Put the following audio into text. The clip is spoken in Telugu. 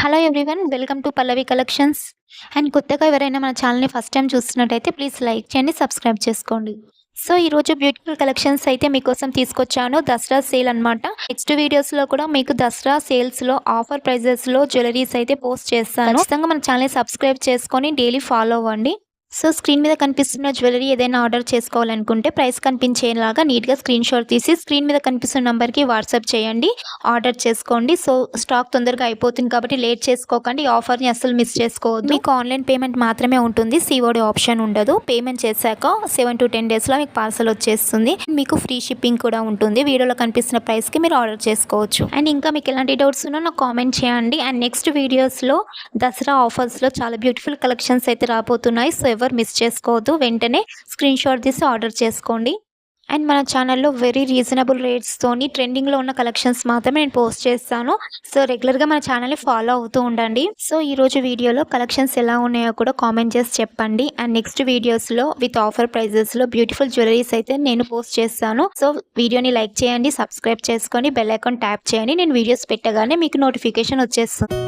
Hello everyone welcome to Pallavi collections. And కొత్తగా ఎవరైనా మన ఛానల్ని ఫస్ట్ టైం చూస్తున్నట్టయితే ప్లీజ్ లైక్ చేయండి, సబ్స్క్రైబ్ చేసుకోండి. సో ఈరోజు బ్యూటిఫుల్ కలెక్షన్స్ అయితే మీకోసం తీసుకొచ్చాను. దసరా సేల్ అనమాట. నెక్స్ట్ వీడియోస్లో కూడా మీకు దసరా సేల్స్లో ఆఫర్ ప్రైజెస్లో జ్యువెలరీస్ అయితే పోస్ట్ చేస్తాను. ఖచ్చితంగా మన ఛానల్ని సబ్స్క్రైబ్ చేసుకొని డైలీ ఫాలో అవ్వండి. సో స్క్రీన్ మీద కనిపిస్తున్న జ్యువెలరీ ఏదైనా ఆర్డర్ చేసుకోవాలనుకుంటే ప్రైస్ కనిపించేలాగా నీట్గా స్క్రీన్ షాట్ తీసి స్క్రీన్ మీద కనిపిస్తున్న నెంబర్కి వాట్సాప్ చేయండి, ఆర్డర్ చేసుకోండి. సో స్టాక్ తొందరగా అయిపోతుంది కాబట్టి లేట్ చేసుకోకండి. ఈ ఆఫర్ని అస్సలు మిస్ చేసుకోవద్దు. మీకు ఆన్లైన్ పేమెంట్ మాత్రమే ఉంటుంది, సిఓడి ఆప్షన్ ఉండదు. పేమెంట్ చేశాక 7 to 10 డేస్లో మీకు పార్సల్ వచ్చేస్తుంది. మీకు ఫ్రీ షిప్పింగ్ కూడా ఉంటుంది. వీడియోలో కనిపిస్తున్న ప్రైస్కి మీరు ఆర్డర్ చేసుకోవచ్చు. అండ్ ఇంకా మీకు ఎలాంటి డౌట్స్ ఉన్నా నాకు కామెంట్ చేయండి. అండ్ నెక్స్ట్ వీడియోస్లో దసరా ఆఫర్స్లో చాలా బ్యూటిఫుల్ కలెక్షన్స్ అయితే రాబోతున్నాయి. సో ఎవరు మిస్ చేసుకోవద్దు, వెంటనే స్క్రీన్ షాట్ తీసి ఆర్డర్ చేసుకోండి. అండ్ మన ఛానల్లో వెరీ రీజనబుల్ రేట్స్తోని ట్రెండింగ్లో ఉన్న కలెక్షన్స్ మాత్రమే నేను పోస్ట్ చేస్తాను. సో రెగ్యులర్గా మన ఛానల్ని ఫాలో అవుతూ ఉండండి. సో ఈరోజు వీడియోలో కలెక్షన్స్ ఎలా ఉన్నాయో కూడా కామెంట్ చేసి చెప్పండి. అండ్ నెక్స్ట్ వీడియోస్లో విత్ ఆఫర్ ప్రైజెస్లో బ్యూటిఫుల్ జ్యువెలరీస్ అయితే నేను పోస్ట్ చేస్తాను. సో వీడియోని లైక్ చేయండి, సబ్స్క్రైబ్ చేసుకొని బెల్ ఐకాన్ ట్యాప్ చేయండి. నేను వీడియోస్ పెట్టగానే మీకు నోటిఫికేషన్ వచ్చేస్తుంది.